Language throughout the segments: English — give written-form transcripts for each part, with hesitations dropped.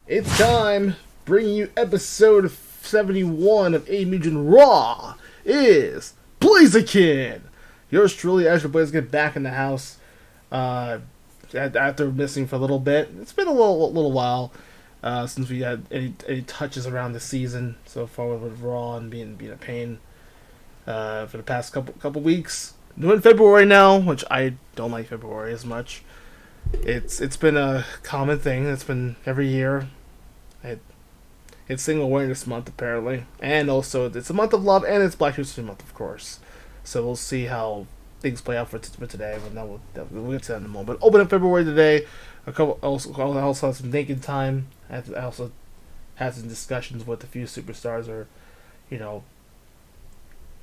It's time, bringing you episode 71 of Mugen RAW is BLAZIKEN. Yours truly, AzureBlaziken, back in the house after missing for a little bit. It's been a little while since we had any touches around the season so far with RAW and being a pain for the past couple weeks. Doing February now, which I don't like February as much. It's been a common thing. It's been every year. It's Single Awareness Month, apparently. And also, it's a month of love, and it's Black History Month, of course. So we'll see how things play out for today, but we'll get to that in a moment. But open up February today. I also have some thinking time. I also had some discussions with a few superstars, or,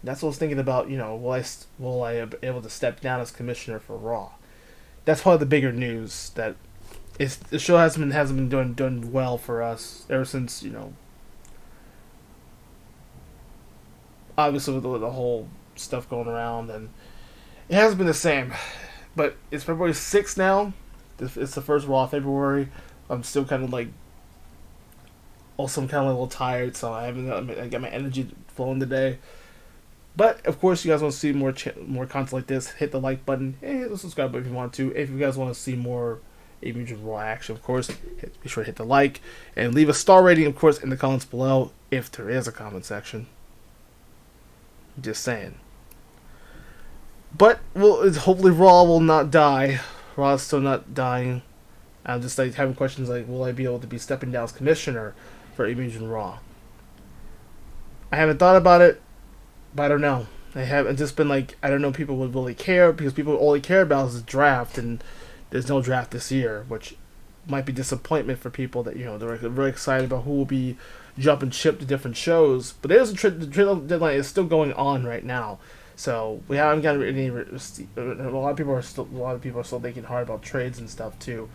that's what I was thinking about, will I be able to step down as commissioner for Raw? That's probably the bigger news, that the show hasn't been doing well for us ever since, obviously with the whole stuff going around, and it hasn't been the same. But it's February 6th now. It's the first Raw of February. I'm still kind of like, also I'm kind of a little tired, so I got my energy flowing today. But of course, you guys want to see more content like this, hit the like button and hit the subscribe button if you want to. If you guys want to see more Mugen RAW action, of course, be sure to hit the like and leave a star rating, of course, in the comments below if there is a comment section. Just saying. But hopefully Raw will not die. Raw is still not dying. I'm just having questions like, will I be able to be stepping down as commissioner for Mugen RAW? I haven't thought about it. But I don't know. It's just been like, I don't know if people would really care, because people only care about is the draft, and there's no draft this year, which might be disappointment for people that, they're really excited about who will be jumping ship to different shows. But the trailer deadline is still going on right now, so we haven't gotten any. A lot of people are still thinking hard about trades and stuff too.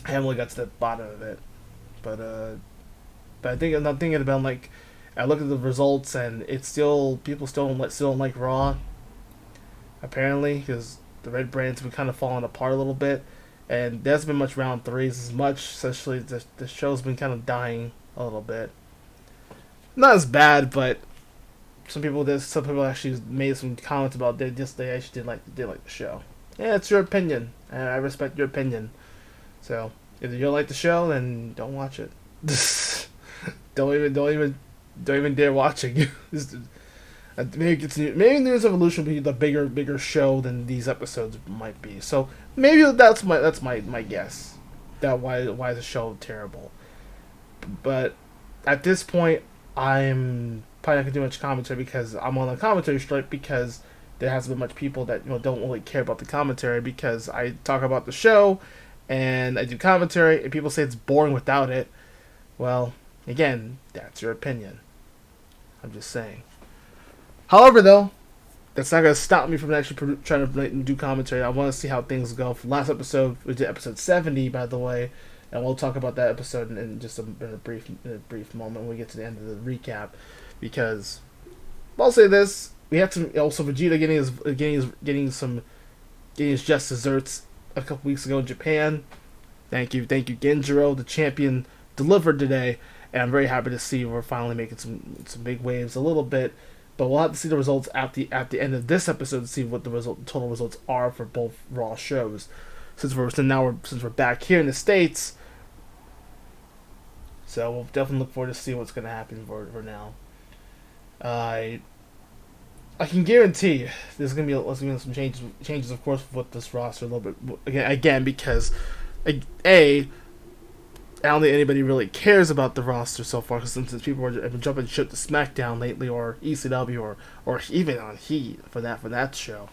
I haven't really got to the bottom of it, but I think I'm thinking about, like, I look at the results, and it's people still don't like Raw, apparently, because the Red Brand's been kind of falling apart a little bit, and there hasn't been much round threes as much. Essentially, the show's been kind of dying a little bit. Not as bad, but some people actually made some comments about they actually did like the show. Yeah, it's your opinion, and I respect your opinion. So if you don't like the show, then don't watch it. Don't even dare watching. Maybe News Evolution will be the bigger show than these episodes might be. So maybe that's my guess. That why is the show terrible? But at this point, I'm probably not gonna do much commentary because I'm on a commentary strike, because there hasn't been much people that don't really care about the commentary, because I talk about the show and I do commentary and people say it's boring without it. Well, again, that's your opinion. I'm just saying. However, though, that's not going to stop me from actually trying to do commentary. I want to see how things go. For last episode, we did episode 70, by the way, and we'll talk about that episode in just a brief moment when we get to the end of the recap. Because I'll say this: we had some Vegeta getting his just desserts a couple weeks ago in Japan. Thank you, Genjiro, the champion, delivered today. And I'm very happy to see we're finally making some big waves a little bit, but we'll have to see the results at the end of this episode to see what the total results are for both Raw shows. Since we're back here in the States, so we'll definitely look forward to see what's going to happen for now. I can guarantee there's going to be some changes, of course, with this roster a little bit again because I don't think anybody really cares about the roster so far, because since people have been jumping ship to SmackDown lately, or ECW, or even on Heat for that show.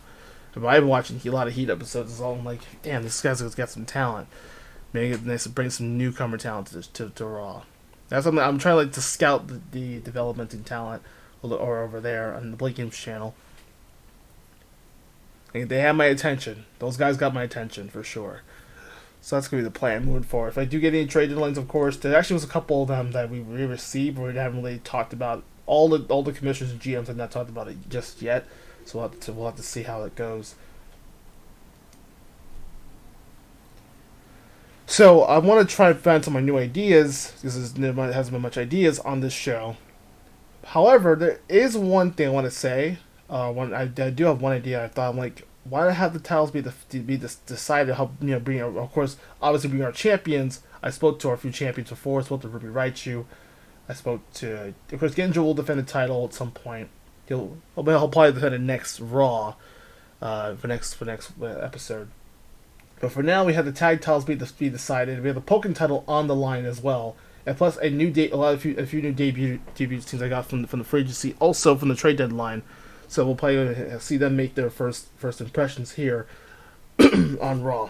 But I've been watching a lot of Heat episodes. It's all I'm like, damn, this guy's got some talent. Maybe it's nice to bring some newcomer talent to Raw. That's something I'm trying to scout the development in talent over there on the BLAZIKEN channel. And they have my attention. Those guys got my attention for sure. So that's going to be the plan moving forward. If I do get any trade deadlines, of course, there actually was a couple of them that we received where we haven't really talked about. All the commissioners and GMs have not talked about it just yet. So we'll have to see how it goes. So I want to try and find some of my new ideas because there hasn't been much ideas on this show. However, there is one thing I want to say. I do have one idea. I thought, I'm like, why do I have the titles decided to help bring our, of course, obviously bring our champions. I spoke to our few champions before. I spoke to Ruby Raichu. I spoke to, of course, Genjo will defend the title at some point. He'll probably defend it next Raw, for next episode. But for now, we have the tag titles be decided. We have the Pokken title on the line as well, and plus a few new debut teams I got from the free agency, also from the trade deadline. So we'll probably see them make their first impressions here on Raw.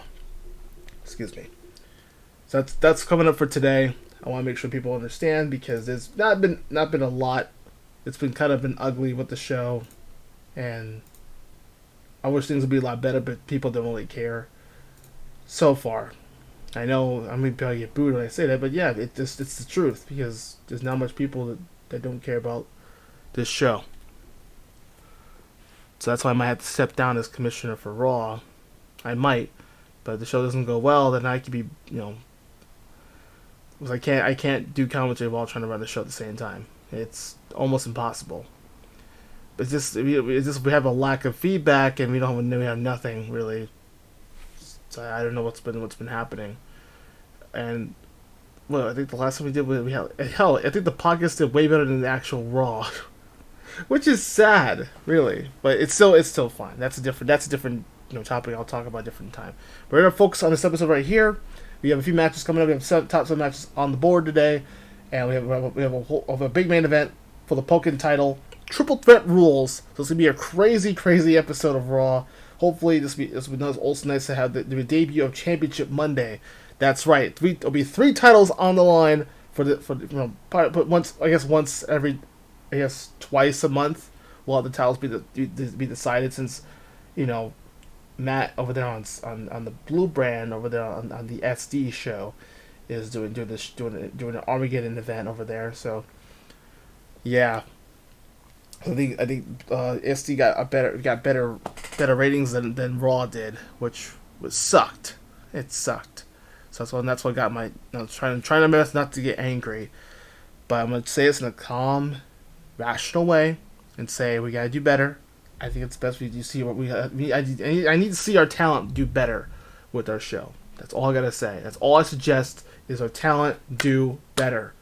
Excuse me. So that's coming up for today. I want to make sure people understand because there's not been a lot. It's been kind of been ugly with the show, and I wish things would be a lot better, but people don't really care. So far, I know I'm gonna probably get booed when I say that, but yeah, it's the truth because there's not much people that don't care about this show. So that's why I might have to step down as commissioner for Raw. I might, but if the show doesn't go well, then I could be, because I can't do commentary while trying to run the show at the same time. It's almost impossible. It's just we have a lack of feedback, and we have nothing really. So I don't know what's been happening. And well, I think the last time we did, we had hell. I think the podcast did way better than the actual Raw, which is sad, really. But it's still fine. That's a different topic. I'll talk about a different time. We're gonna focus on this episode right here. We have a few matches coming up. We have top 7 matches on the board today, and we have a big main event for the Pokken title. Triple threat rules. So it's gonna be a crazy episode of Raw. Hopefully, this will be also nice to have the debut of Championship Monday. That's right. There'll be 3 titles on the line but once every, twice a month. We'll have the titles be decided since, Matt over there on the Blue brand over there on the SD show is doing an Armageddon event over there. So yeah. I think SD got better ratings than Raw did, which sucked. It sucked. So that's what got my trying my best not to get angry, but I'm gonna say this in a calm, rational way and say we gotta do better. I think it's best we see what I need to see our talent do better with our show. That's all I gotta say. That's all I suggest is our talent do better.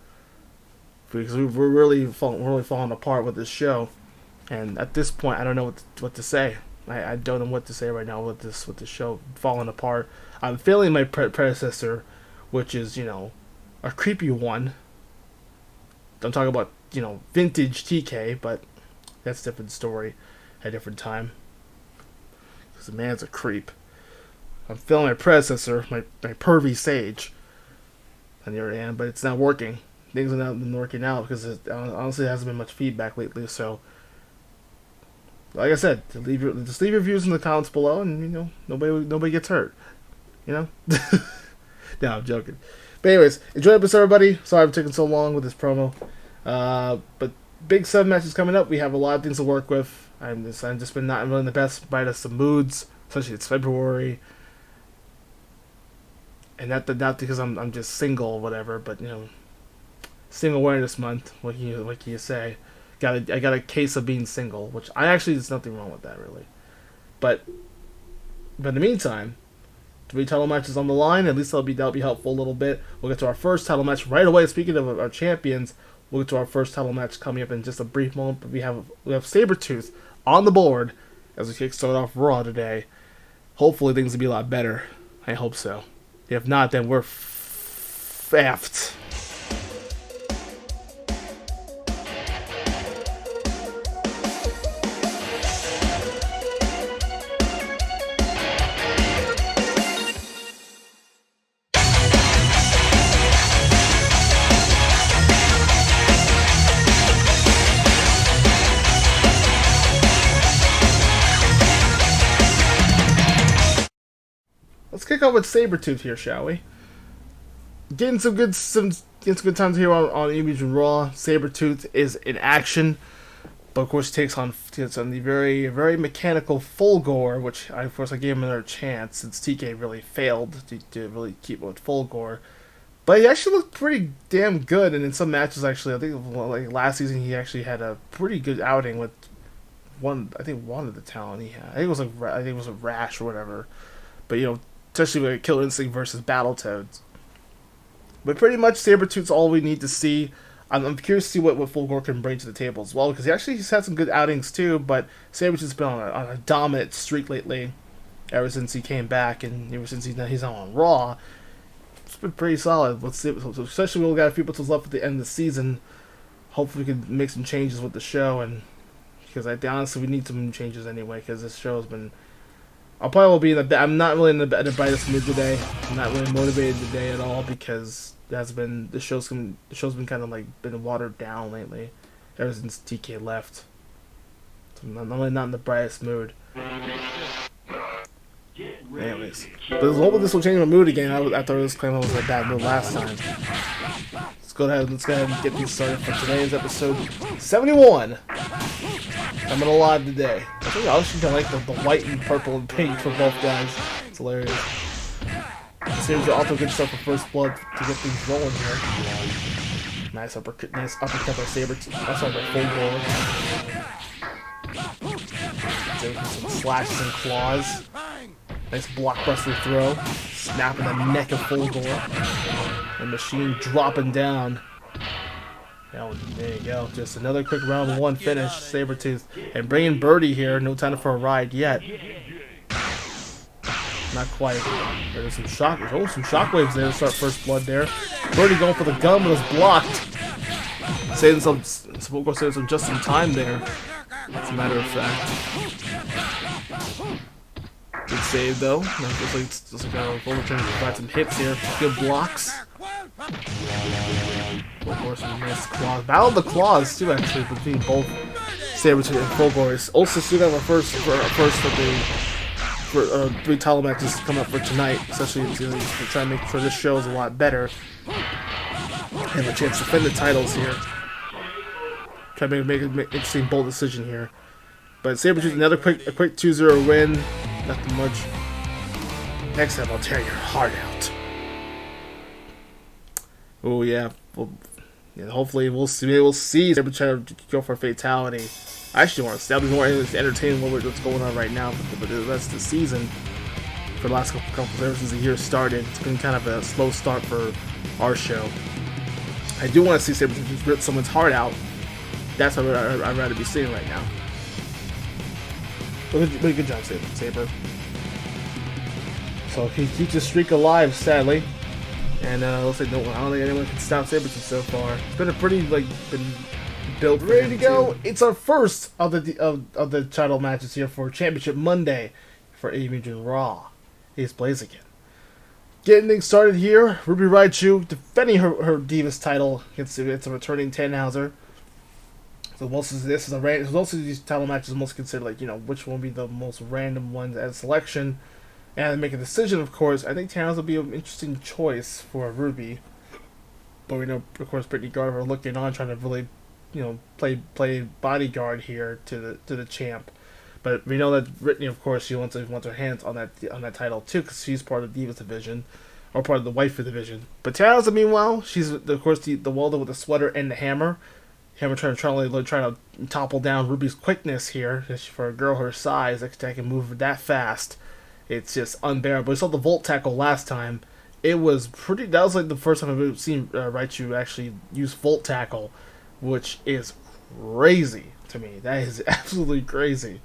Because we're really falling apart with this show, and at this point, I don't know what to say. I don't know what to say right now with this show falling apart. I'm failing my predecessor, which is a creepy one. Don't talk about vintage TK, but that's a different story, at a different time. Because the man's a creep. I'm failing my predecessor, my pervy sage, on the other hand, but it's not working. Things have not been working out because honestly, there hasn't been much feedback lately. So, like I said, just leave your views in the comments below, and nobody gets hurt. No, I'm joking. But anyways, enjoy the episode, everybody. Sorry I'm taking so long with this promo. But big 7 matches coming up. We have a lot of things to work with. I'm just been not really in the best some moods, especially it's February. And not because I'm just single or whatever, but Single Awareness Month, what can you say? I got a case of being single, which there's nothing wrong with that really. But in the meantime, 3 title matches on the line. At least that'll be helpful a little bit. We'll get to our first title match right away. Speaking of our champions, we'll get to our first title match coming up in just a brief moment. But we have Sabretooth on the board as we start off Raw today. Hopefully things will be a lot better. I hope so. If not, then we're faffed. Let's kick off with Sabretooth here, shall we? Getting some good times here on Mugen RAW. Sabretooth is in action. But of course, he takes on the very very mechanical Fulgore, which of course I gave him another chance since TK really failed to really keep with Fulgore. But he actually looked pretty damn good, and in some matches, actually, I think like last season he actually had a pretty good outing with one. I think one of the talent he had. I think it was a Rash or whatever. But especially with Killer Instinct versus Battletoads. But pretty much Sabretooth's all we need to see. I'm curious to see what Fulgore can bring to the table as well, because he's had some good outings too, but Sabretooth's been on a dominant streak lately, ever since he came back, and ever since he's on Raw. It's been pretty solid. Let's see, especially we've got a few battles left at the end of the season. Hopefully we can make some changes with the show, and because honestly we need some changes anyway, because this show has been... I probably will be I'm not really in the brightest mood today. I'm not really motivated today at all, because the show's been kind of like been watered down lately, ever since TK left. So I'm really not in the brightest mood. Anyways, but hopefully this will change my mood again. I thought this claim I was in a bad mood last time. Let's go ahead and get these started for today's episode 71. Coming alive today. I think I actually like the white and purple and pink for both guys. It's hilarious. Seems to also good stuff for First Blood to get things rolling here. Nice uppercut by Sabretooth. That's like a full goal. Some slashes and claws. Nice blockbuster throw. Snapping the neck of Fulgore. And Machine dropping down. Oh, there you go. Just another quick round one finish. Sabretooth. And bringing Birdie here. No time for a ride yet. Not quite. There's some shockwaves there to start First Blood there. Birdie going for the gun, but it's blocked. Saving some just in time there. As a matter of fact. Good save though. Looks like Fulgore trying to provide some hits here. Good blocks. Fulgore some nice claws. Battle of the claws too, actually, between both Sabretooth and Fulgore. Also see that first of the 3 title matches coming up for tonight, especially to try to make sure this show is a lot better. Have a chance to defend the titles here. Try to make an interesting, bold decision here. But Sabretooth another quick 2-0 win. Nothing much. Next time I'll tear your heart out. Oh yeah. Well, hopefully we'll see. Maybe we'll see Sabretooth try to go for a fatality. I actually want to see. That'll be more entertaining what's going on right now for the rest of the season. For the last couple ever since the year started, it's been kind of a slow start for our show. I do want to see Sabretooth rip someone's heart out. That's what I'd rather be seeing right now. But good job, Saber. So he keeps his streak alive, sadly. And let's say I don't think anyone can stop Sabretooth so far. It's been a pretty been built. Ready to go. It's our first of the title matches here for Championship Monday for Mugen RAW. Here's BLAZIKEN. Getting things started here. Ruby Raichu defending her Divas title against a returning Tannhauser. So most of these title matches most considered which one would be the most random ones as selection, and make a decision. Of course, I think Tannhauser will be an interesting choice for Ruby, but we know of course Brittany Garver looking on, trying to really play bodyguard here to the champ. But we know that Brittany, of course, she wants her hands on that title too, because she's part of the Divas division, or part of the waifu division. But Tannhauser, meanwhile, she's of course the welder with the sweater and the hammer. Hammer trying to topple down Ruby's quickness here. For a girl her size that can move that fast, it's just unbearable. We saw the Volt Tackle last time. It was pretty. That was the first time I've ever seen Raichu actually use Volt Tackle, which is crazy to me. That is absolutely crazy.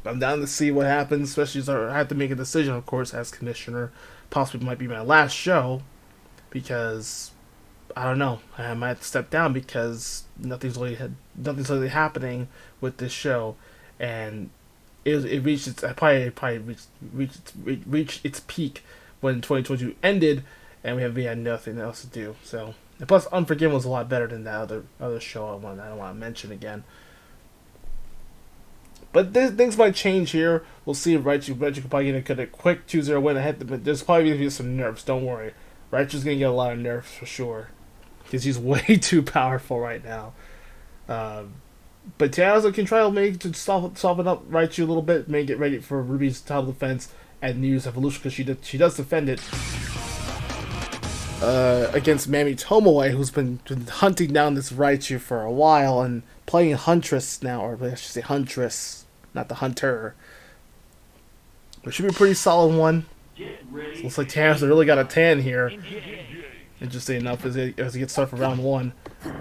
I'm down to see what happens, especially as I have to make a decision, of course, as commissioner. Possibly might be my last show, because I don't know. I might have to step down because nothing's really happening with this show, and it reached its reached its peak when 2022 ended, and we had nothing else to do. So, and plus, Unforgiven was a lot better than that other show I don't want to mention again. But things might change here. We'll see if Raichu could probably get a quick 2-0 win ahead. But there's probably going to be some nerfs. Don't worry. Raichu's going to get a lot of nerfs for sure, because he's way too powerful right now. But Tannhauser can try maybe to soften up Raichu a little bit, maybe get ready for Ruby's title defense and use evolution because she does defend it against Mami Tomoe, who's been hunting down this Raichu for a while and playing Huntress now, or I should say Huntress, not the Hunter. It should be a pretty solid one. So looks like Tannhauser really got a tan here. Interesting enough, as he gets started for round 1.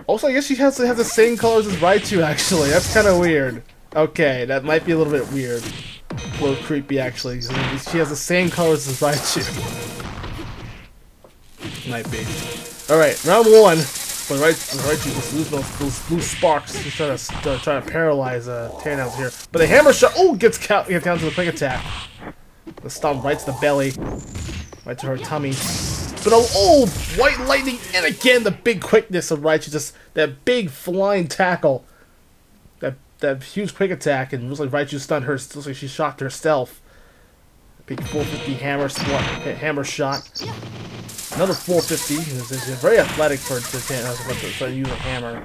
Also, I guess she has the same colors as Raichu, actually. That's kind of weird. Okay, that might be a little bit weird. A little creepy, actually. She has the same colors as Raichu. Might be. Alright, round 1. But Raichu just lose those blue sparks. He's trying to paralyze Tannhauser here. But the hammer shot, gets down to the quick attack. The stomp right to the belly. Right to her tummy. But white lightning, and again the big quickness of Raichu, just that big flying tackle, that huge quick attack, and it looks like Raichu stunned her. It looks like she shocked herself. Big 450 hammer shot. Another 450. It's very athletic for Tannhauser to use a hammer.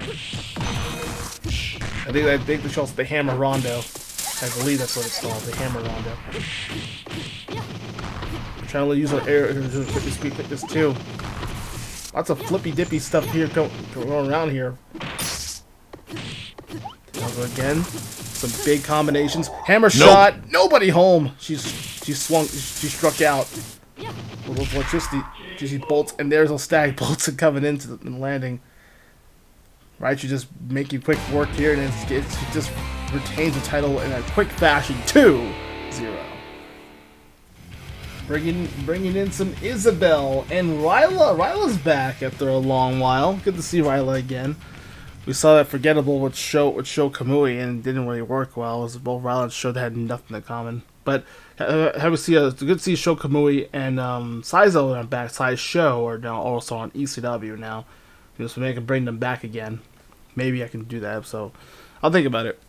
I think they show us the hammer rondo. I believe that's what it's called, the hammer rondo. Trying to use our air quickness too. Lots of flippy dippy stuff here going around here. Again, some big combinations. Hammer shot, nobody home. She struck out. A little electricity bolts, and there's a stag bolts coming into the landing. Raichu just making quick work here, and she just retains the title in a quick fashion. 2-0. Bringing in some Isabelle and Rila. Rila's back after a long while. Good to see Rila again. We saw that forgettable with Show Kamui and it didn't really work well. It was both Rila and Show that had nothing in common. But it's good to see Show Kamui and Saizo are back. Show are now also on ECW now. So maybe I can bring them back again. Maybe I can do that. So I'll think about it.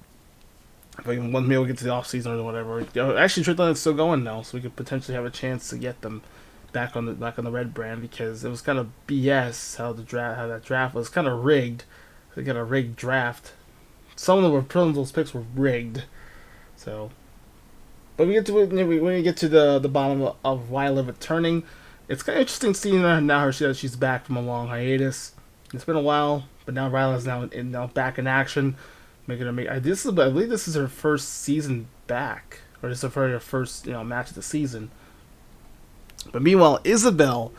Maybe we'll get to the off season or whatever. Actually, Triathlon is still going now, so we could potentially have a chance to get them back on the red brand, because it was kind of BS how that draft was kind of rigged. They got a rigged draft. Some of those picks were rigged. So, but when we get to the bottom of Rila returning, it's kind of interesting seeing her now. She's back from a long hiatus. It's been a while, but now Rila's now back in action. I believe this is her first season back, or this is her first match of the season. But meanwhile, Isabelle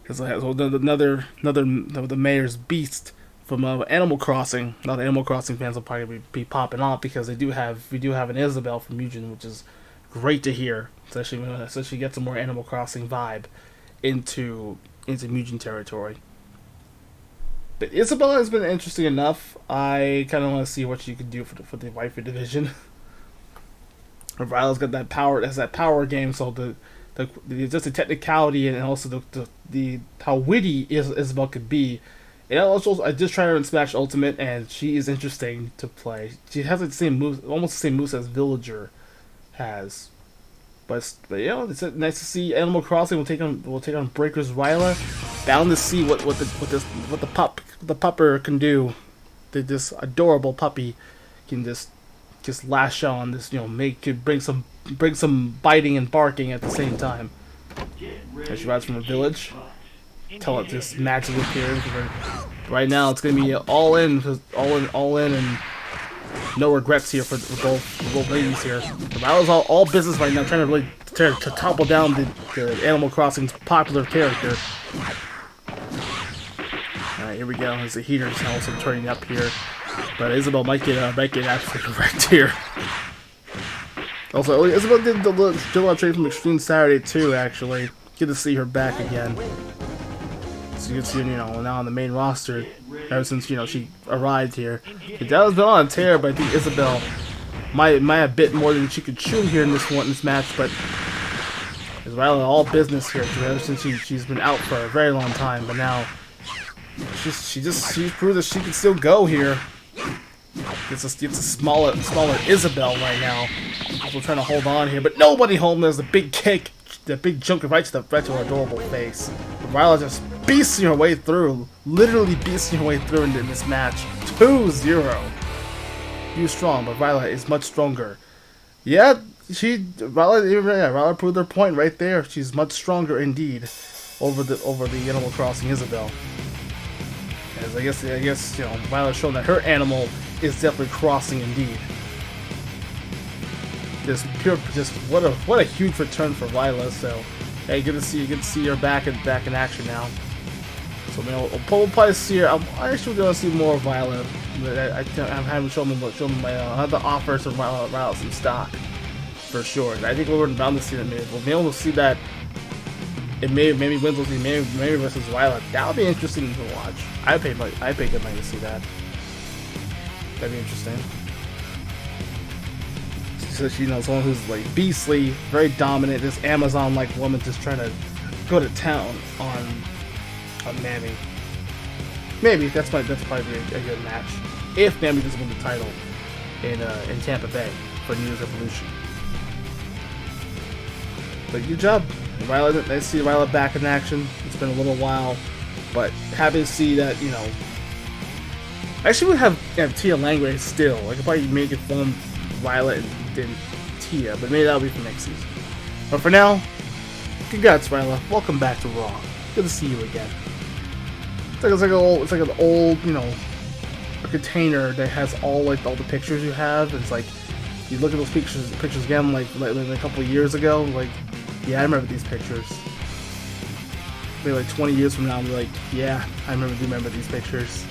has another the mayor's beast from Animal Crossing. Now the Animal Crossing fans will probably be popping off because we do have an Isabelle from Mugen, which is great to hear. Especially get some more Animal Crossing vibe into Mugen territory. But Isabelle has been interesting enough. I kind of want to see what she can do for the waifu division. Rila's got that power. Has that power game. So just the technicality and also the how witty Isabelle could be. And also, I just tried her in Smash Ultimate, and she is interesting to play. She has the same moves, almost the same moves as Villager has. But it's nice to see Animal Crossing will take on Breaker's Rila. Bound to see what the pupper can do. This adorable puppy can just lash on this, could bring some biting and barking at the same time. As she rides from a village, tell it just magically appears. Right now, it's gonna be all in, and no regrets here for both ladies here. Rila's all business right now, trying to really to topple down the Animal Crossing's popular character. Alright, here we go. As the heater's also turning up here, but Isabelle might get absolutely wrecked here. Also, Isabelle did a lot of trade from Extreme Saturday too. Actually, good to see her back again. So you can see, now on the main roster, ever since she arrived here. That has been on a tear, but I think Isabelle might have bit more than she could chew here in this match. But it's Rila all business here ever since she's been out for a very long time. But now she's proved that she can still go here. It's a smaller Isabelle right now. We're trying to hold on here, but nobody home. There's a big kick, the big jump right to her adorable face. Rila just beasting her way through, literally beasting her way through into this match. 2-0. You strong, but Rila is much stronger. Yeah, Rila proved her point right there. She's much stronger indeed over the Animal Crossing Isabelle. As I guess Ryla's shown that her animal is definitely crossing indeed. Just what a huge return for Rila. So hey, good to see her back in action now. So we'll probably see her. I'm actually going to see more of Rila. I haven't shown them my other offers of Rila some stock for sure. I think we're bound to see that. Maybe we'll be able to see that. Maybe wins will see maybe versus Rila. That would be interesting to watch. I pay good money to see that. That'd be interesting. So someone who's like beastly, very dominant, this Amazon-like woman just trying to go to town on Mammy. Maybe that's probably a good match if Mammy doesn't win the title in Tampa Bay for New Year's Evolution. But good job, Rila. Nice to see Rila back in action. It's been a little while, but happy to see that I actually would have Tia Langway still. I could probably make it fun Rila and Tia, but maybe that'll be for next season. But for now, congrats, Rila. Welcome back to Raw. Good to see you again. It's like an old, a container that has all the pictures you have. It's like you look at those pictures again, like a couple of years ago. Like, yeah, I remember these pictures. Maybe like 20 years from now, I'll be like, yeah, I remember these pictures.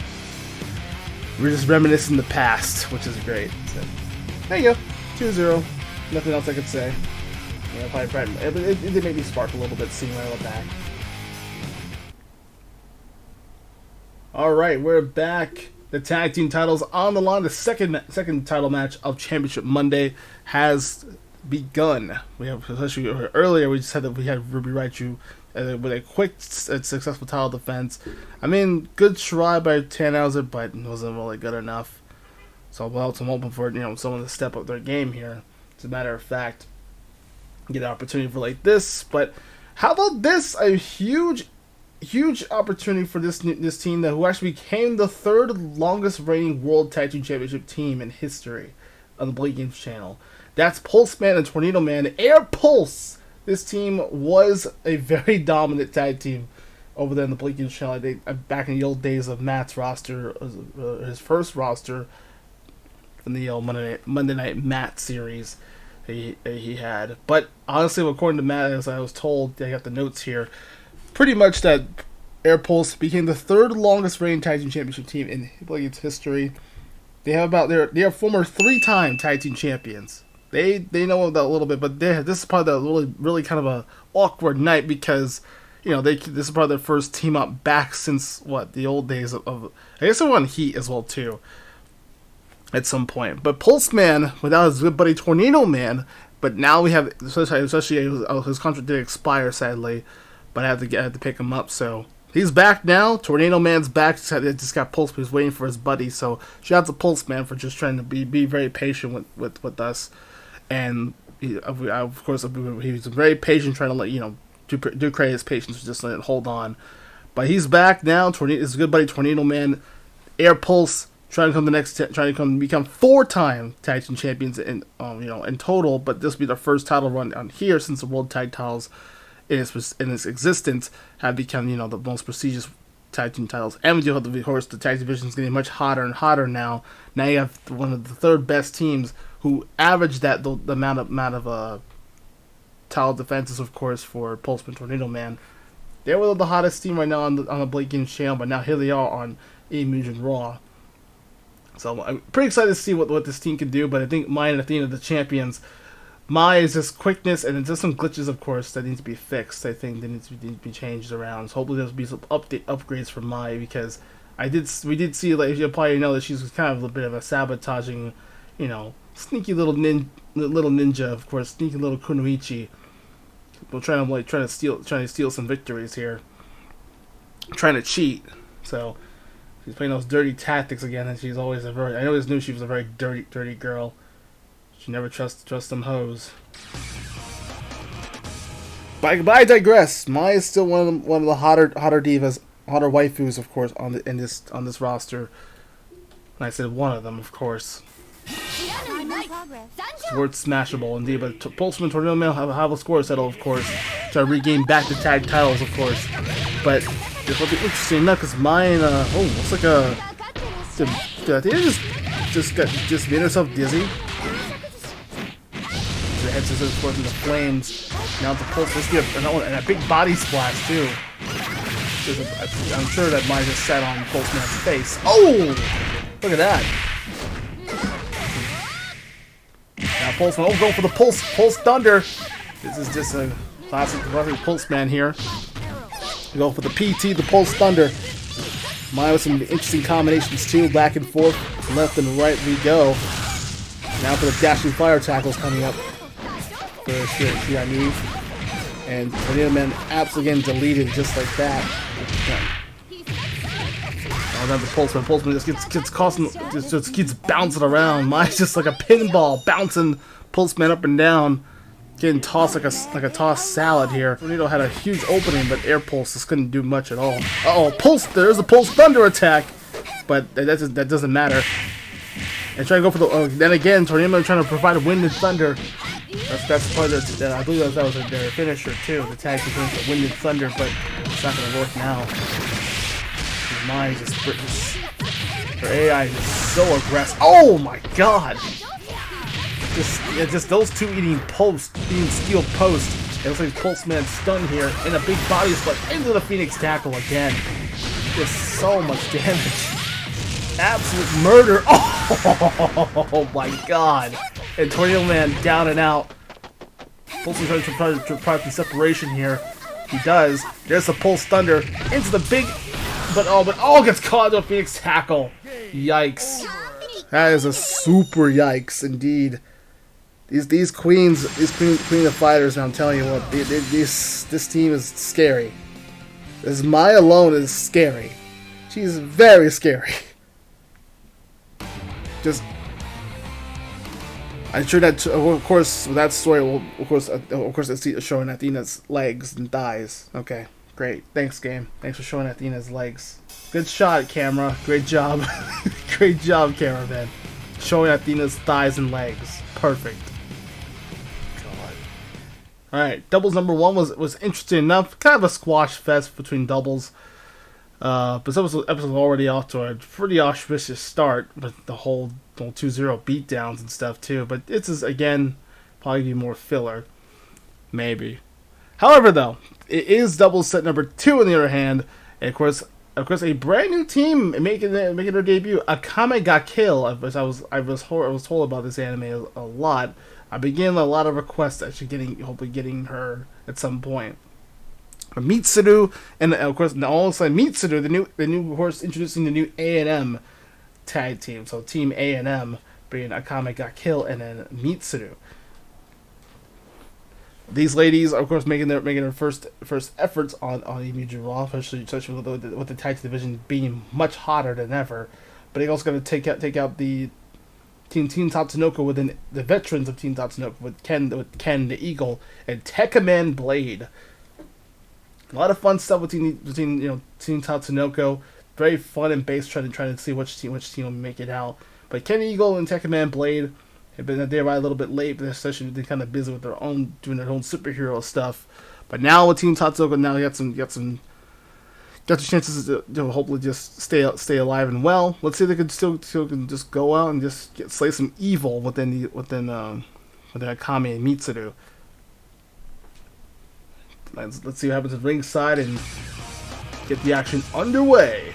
We're just reminiscing the past, which is great. So, there you go, 2-0. Nothing else I could say. It did make me spark a little bit seeing Rila back. Alright, we're back. The tag team titles on the line. The second title match of Championship Monday has begun. We have, especially earlier, we just said that we had Ruby Raichu with a quick and successful title defense. I mean, good try by Tannhauser, but it wasn't really good enough. So I'm hoping for someone to step up their game here. As a matter of fact, get an opportunity for like this. But how about this? A huge opportunity for this team who actually became the third longest reigning World Tag Team Championship team in history on the BLAZIKEN channel. That's Pulseman and Tornado Man. Air Pulse. This team was a very dominant tag team over there in the BLAZIKEN channel. Back in the old days of Matt's roster, his first roster from the Monday Night Matt series he had. But honestly, according to Matt, as I was told, I got the notes here, pretty much that Air Pulse became the third longest reigning tag team championship team in BLAZIKEN's history. They are former 3-time tag team champions. They know about that a little bit, but this is probably really kind of a awkward night because this is probably their first team up back since the old days of I guess they were on Heat as well too at some point. But Pulseman without his good buddy Tornado Man, but now we have especially his contract did expire sadly, but I had to pick him up, so he's back now. Tornado Man's back. Just got Pulse. He's waiting for his buddy. So shout out to Pulseman for just trying to be very patient with us. And of course, he was very patient, trying to do credit his patience, just let it hold on. But he's back now. His good buddy Tornado Man, Air Pulse, trying to become 4-time tag team champions in total. But this will be their first title run on here since the World Tag Titles in its existence have become the most prestigious tag team titles. And we do have of course the tag division is getting much hotter and hotter now. Now you have one of the third best teams who averaged the amount of title defenses, of course, for Pulseman Tornado Man. They were the hottest team right now on the BLAZIKEN channel, but now here they are on Mugen RAW. So I'm pretty excited to see what this team can do. But I think Mai and Athena, the champions, Mai is just quickness, and there's some glitches, of course, that need to be fixed. I think they need to be changed around. So hopefully there'll be some upgrades for Mai, because we did see, like, you probably know that she's kind of a bit of a sabotaging, sneaky little ninja, of course, sneaky little kunoichi. We're trying to steal some victories here, trying to cheat. So she's playing those dirty tactics again, and she's always I always knew she was a very dirty girl. She never trust them hoes. But I digress. Mai is still one of the hotter divas, hotter waifus, of course, on this roster. And I said one of them, of course. Word smashable indeed, but Pulseman, Tornado Mail have a score settle, of course, to regain back the tag titles, of course. But it will be interesting enough because mine, looks like a. I think it just made herself dizzy. The head scissors, of course, in the flames. Now the Pulse, let's get and a big body splash too. I'm sure that mine just sat on Pulseman's face. Oh! Look at that. Now Pulseman, going for the Pulse Thunder. This is just a classic Pulseman here. Go for the PT, the Pulse Thunder. Mine with some interesting combinations too, back and forth, left and right we go. Now for the dashing fire tackles coming up for Shirai. And Tornado Man absolutely getting deleted just like that. Oh, then the Pulseman just keeps bouncing around. Mine's just like a pinball, bouncing Pulseman up and down, getting tossed like a tossed salad here. Tornado had a huge opening, but Air Pulse just couldn't do much at all. Uh-oh, Pulse! There's a Pulse Thunder attack, but that doesn't matter. And try to go for the. Then again, Tornado trying to provide a Wind and Thunder. That's part of the, I believe that was their finisher too. The tag team finisher, Wind and Thunder, but it's not gonna work now. Mine just her AI is so aggressive. Oh my god! Just those two eating steel post. It looks like Pulseman stunned here, and a big body splash into the Phoenix Tackle again. Just so much damage. Absolute murder. Oh my god. And Tornado Man down and out. Pulseman trying to try the separation here. He does. There's the Pulse Thunder into the big, but gets caught in the Phoenix Tackle. Yikes. That is a super yikes indeed. These queens of fighters, I'm telling you what, this team is scary. This Maya alone is scary. She's very scary. Just, I'm sure that of course that story will of course it's showing Athena's legs and thighs. Okay, great. Thanks, game. Thanks for showing Athena's legs. Good shot, camera. Great job. Great job, cameraman. Showing Athena's thighs and legs. Perfect. Alright, doubles number 1 was interesting enough. Kind of a squash fest between doubles. But this episode already off to a pretty auspicious start with the whole 2-0 beatdowns and stuff too. But this is, again, probably be more filler. Maybe. However, though, it is doubles set number 2 on the other hand. And of course, a brand new team making their debut. Akame got killed. I was told about this anime a lot. I've been getting a lot of requests actually hopefully getting her at some point. Mitsuru, and of course, alongside Mitsuru, the new horse introducing the new A&M tag team. So Team A&M being Akame got killed and then Mitsuru. These ladies are of course making their first efforts on Mugen RAW, especially with the tag division being much hotter than ever. But they also got to take out the Team Tatsunoko within the veterans of Team Tatsunoko with Ken the Eagle and Tekkaman Blade. A lot of fun stuff between Team Tatsunoko. Very fun and base trying to see which team will make it out. But Ken the Eagle and Tekkaman Blade have been there by a little bit late, but especially they're kind of busy with doing their own superhero stuff. But now with Team Tatsunoko, now you got the chances to hopefully just stay alive and well. Let's see if they can still can just go out and just slay some evil within Akame and Mitsuru. Let's see what happens at ringside and get the action underway.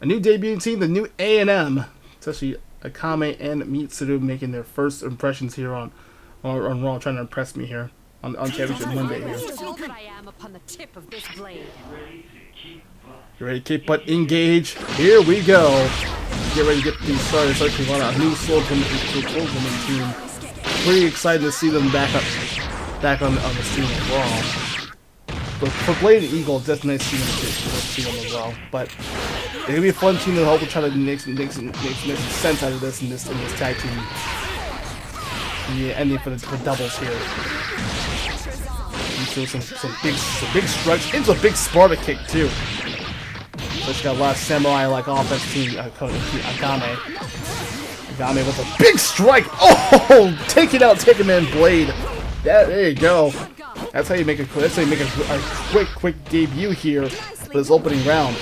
A new debut team, the new A&M, especially Akame and Mitsuru making their first impressions here on Raw, trying to impress me here on Championship Monday here. You ready to keep but engage? Here we go. Get ready to get these started, especially on a new Fulgore team. Pretty excited to see them back on the scene as well. But for Blade and Eagle, it's nice to see them as well. But it's gonna be a fun team to hopefully try to make some sense out of this in this tag team. The ending for the doubles here. You see some big strikes into a big Sparta kick too. Which got a lot of samurai-like offense team Akame. Akame with a big strike. Oh, taking out Tekkaman Blade. There you go. That's how you make a quick debut here for this opening round.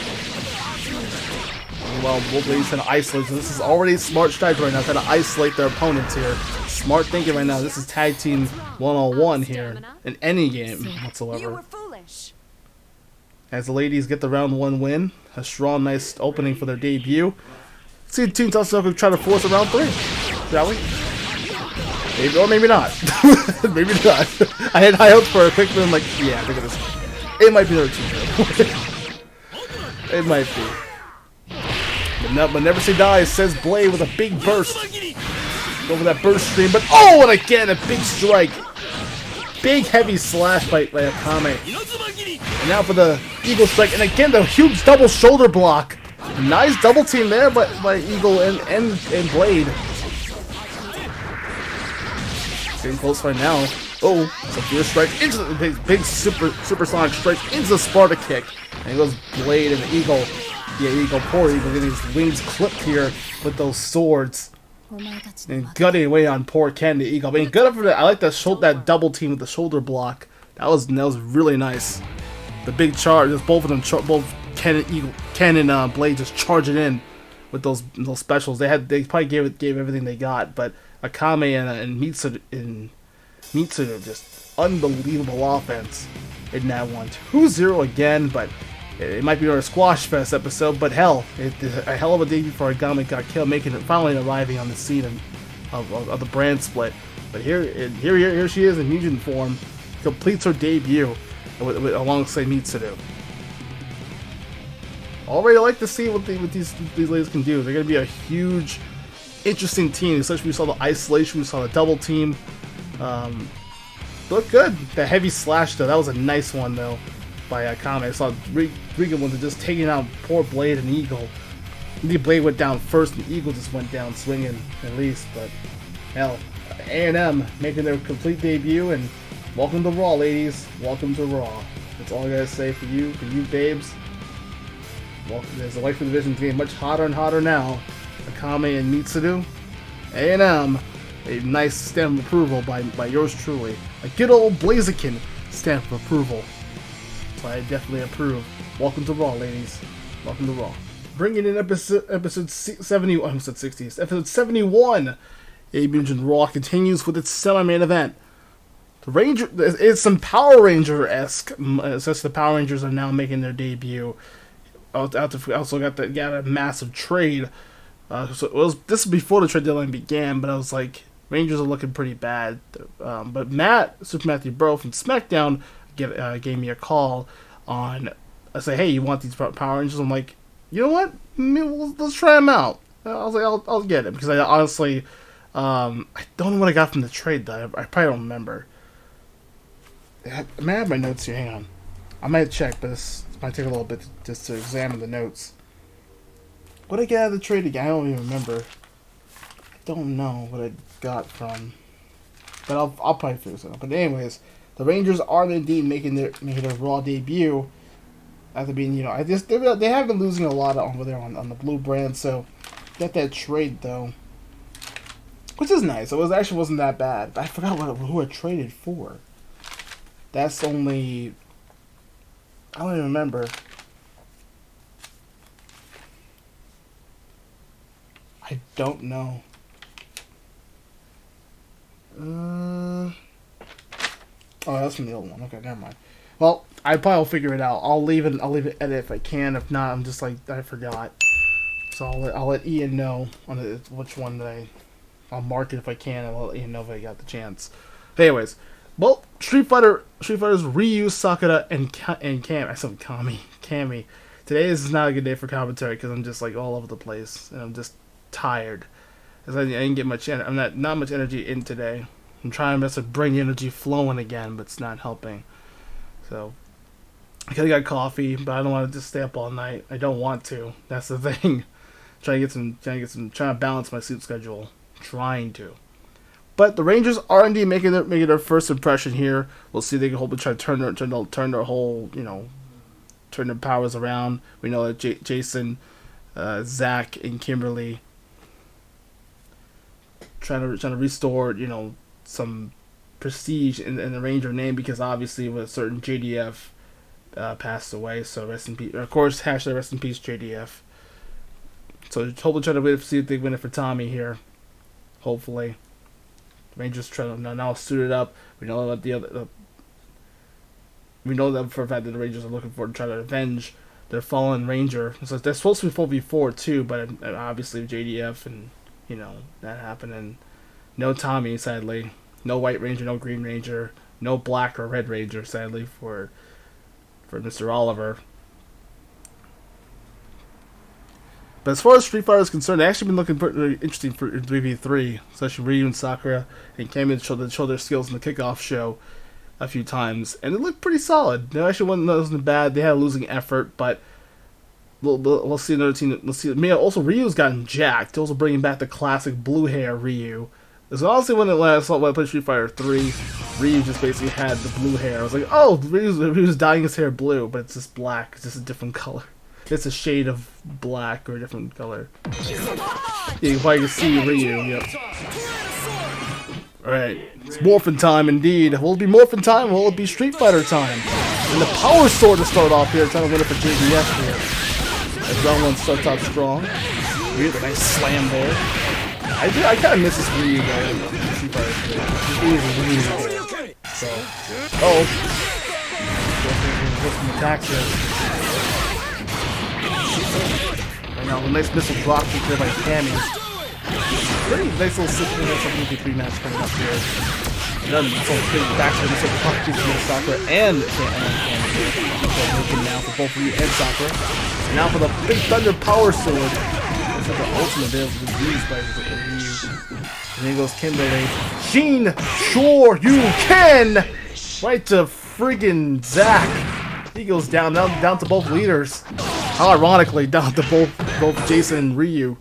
Well, Wolverine's trying to isolate. So this is already smart strategy right now, trying to isolate their opponents here. Smart thinking right now. This is tag team 1-on-1 here in any game whatsoever. As the ladies get the round 1 win, a strong, nice opening for their debut. Let's see Team Tatsunoko try to force a round 3, shall we? Maybe, or maybe not. Maybe not. I had high hopes for a quick win. Like, yeah, look at this. It might be their team. It might be. But never say die, says Blade with a big burst. Go for that burst stream, but oh, and again, a big strike. Big heavy slash by Akame. And now for the Eagle Strike, and again, the huge double shoulder block. Nice double team there by Eagle and Blade. Getting close right now. Oh, severe strike into the big supersonic strike into the Sparta kick. And it goes Blade and Eagle. Yeah, Eagle, poor Eagle, getting his wings clipped here with those swords. And gutting away on poor Ken, the Eagle. I mean, good for that. I like that double team with the shoulder block. That was really nice. The big charge, just both of them, both Ken and Blade just charging in with those specials. They probably gave everything they got, but Akame and Mitsuru just unbelievable offense in that one. 2-0 again, but it might be our Squash Fest episode, but hell, a hell of a debut for Akame got killed, finally arriving on the scene of the brand split. But here she is in Mugen form, completes her debut alongside Mitsuru. Already like to see what these ladies can do. They're gonna be a huge, interesting team. Especially we saw the isolation, we saw the double team. Look good. The heavy slash though, that was a nice one though by Akame. I saw Rila ones just taking out poor Blade and Eagle. The Blade went down first, and Eagle just went down swinging at least. But hell, A&M making their complete debut, and welcome to Raw, ladies. Welcome to Raw. That's all I gotta say for you babes. Welcome. There's the Waifu Division getting much hotter and hotter now. Akame and Mitsuru. A&M, a nice stamp of approval by yours truly. A good old BLAZIKEN stamp of approval. So I definitely approve. Welcome to Raw, ladies. Welcome to Raw. Bringing in episode 70. I almost said 60. Episode 71. Mugen RAW continues with its semi-main event. The Ranger, it's some Power Ranger-esque. Since the Power Rangers are now making their debut. Also got a massive trade. So this was before the trade deadline began, but I was like, Rangers are looking pretty bad. But Super Matthew Bro from SmackDown gave me a call on. I say, hey, you want these Power Rangers? I'm like, you know what? Let's try them out. I was like, I'll get it because I honestly, I don't know what I got from the trade though. I probably don't remember. I might have my notes here. Hang on, I might check, but this might take a little bit just to examine the notes. What did I get out of the trade again? I don't even remember. I don't know what I got from, but I'll probably figure this out. But anyways, the Rangers are indeed making their Raw debut. After being, they have been losing a lot over there on the blue brand. So got that trade though, which is nice. It wasn't that bad. I forgot who I traded for. That's only, I don't even remember. I don't know. Oh, that's from the old one. Okay, never mind. Well, I probably will figure it out. I'll leave it edit if I can. If not, I'm just like, I forgot. So I'll let Ian know on which one that I'll mark it if I can. I'll let Ian know if I got the chance. But anyways, well, Street Fighter's Ryu, Sakura, and Cammy. I said Cammy. Today is not a good day for commentary because I'm just like all over the place and I'm just tired. Because I didn't get much. I'm not much energy in today. I'm trying my best to bring energy flowing again, but it's not helping. So I kinda got coffee, but I don't want to just stay up all night. I don't want to. That's the thing. Trying to balance my sleep schedule. Trying to. But the Rangers are indeed making their first impression here. We'll see if they can hopefully try to turn their whole, turn their powers around. We know that Jason, Zach, and Kimberly trying to restore, you know, some prestige in the Ranger name, because obviously with a certain JDF passed away. So rest in peace. Of course, hashtag rest in peace JDF. So hopefully trying to wait to see if they win it for Tommy here. Hopefully, Rangers trying to now suit it up. We know that we know that for a fact that the Rangers are looking for to try to avenge their fallen Ranger. So they're supposed to be 4v4 too, but obviously JDF and, you know, that happened, and no Tommy, sadly. No White Ranger, no Green Ranger, no Black or Red Ranger, sadly, for Mr. Oliver. But as far as Street Fighter is concerned, they've actually been looking pretty interesting for 3v3, especially Ryu and Sakura and Cammy showed their skills in the kickoff show a few times, and it looked pretty solid. They actually wasn't bad. They had a losing effort, but we'll see another team. We'll see. Also, Ryu's gotten jacked. Also bringing back the classic blue hair Ryu. Because honestly, when I played Street Fighter 3, Ryu just basically had the blue hair. I was like, oh, Ryu's dyeing his hair blue, but it's just black. It's just a different color. It's a shade of black or a different color. Yeah, you can probably see Ryu. Yep. Alright, it's morphin' time indeed. Will it be morphin' time or will it be Street Fighter time? And the Power Sword to start off here, trying to win it for JDF here. As round one starts out strong. Ryu, the nice slam there. I kind of miss this Ryu guy in Street Fighter 3. He is really. So, get some attacks here. Right now, the nice missile block there by Cammy. Pretty nice little 6-3 match coming up here. Then so big back to the missile block from Sakura and Cammy. Looking now for both Ryu and Sakura. And now for the Big Thunder Power Sword. This is the ultimate there for the Ryu by Ryu. And then goes Kimberly. Sheen, sure you can! Right to friggin' Zack. He goes down to both leaders. How ironically, down to both Jason and Ryu.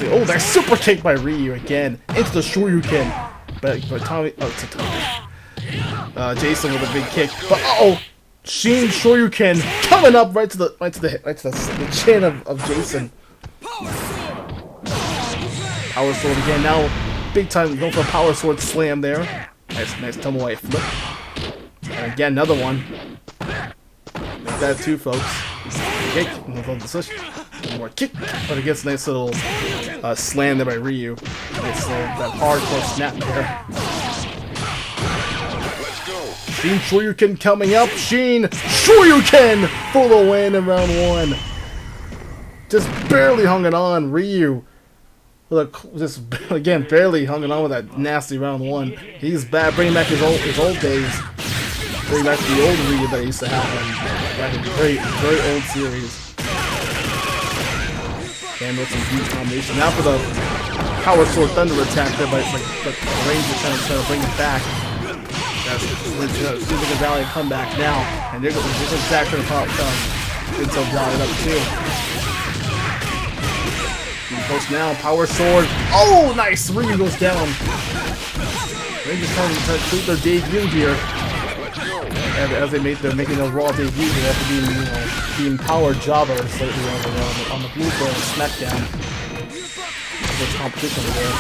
Oh, that super kick by Ryu again into the Shoryuken. But Tommy, it's a Tommy. Jason with a big kick. But Sheen Shoryuken coming up right to the chin of Jason. Power Sword again. Now, big time going for a Power Sword slam there. Nice Tomoe flip. And again, another one. Like that too, folks. Kick. One more kick. But it gets a nice little slam there by Ryu. Nice little, that hardcore snap there. Sheen Shoryuken coming up. Sheen Shoryuken for the win in round one. Just barely hung it on. Ryu. Just again barely hung it on with that nasty round one. He's bad, bringing back his old days. Bringing back the old Ryu that I used to have back in the very old series. And with some huge combination. Now for the Power Sword Thunder attack there, but the Ranger trying to bring it back. That's seems like a Valley comeback now. And there's Zack trying to pop into Valley up too. Close now, Power Sword. Oh, nice! Ryu goes down. Rangers trying to complete their debut here. As they're making a Raw debut here after being Power Jobber slightly on the Blue Ball SmackDown. There's competition there.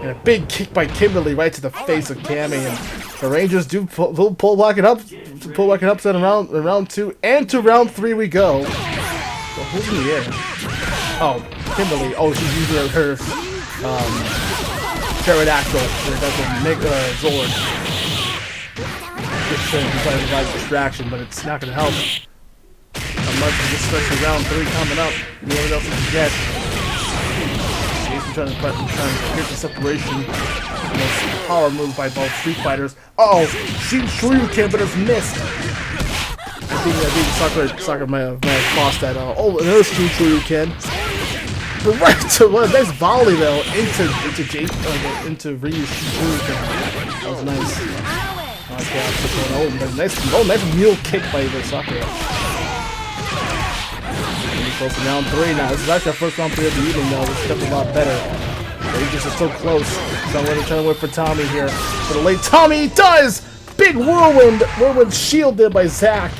And a big kick by Kimberly right to the face of Cammy. And the Rangers do pull back it up. Pull back an upset in round 2 and to round 3 we go. So who's in the air? Oh, Kimberly. Oh, she's using her pterodactyl. That's a Zord. Just trying to provide a distraction, but it's not going to help. Not much, especially round 3 coming up. You know what else we can get? Jason trying to create the separation. Power move by both Street Fighters. Sheen Shoryuken, but it's missed. I think Sakura might have lost that. Another Sheen Shoryuken. But right to one nice volley though into Ryu's Shoryuken. That was nice. Nice mule kick by the Sakura. Close to round 3 now. This is actually our first round 3 of the evening though. This is definitely a lot better. The Rangers are so close. So I'm going to try to wait for Tommy here. For the late Tommy does! Big whirlwind shield there by Zack.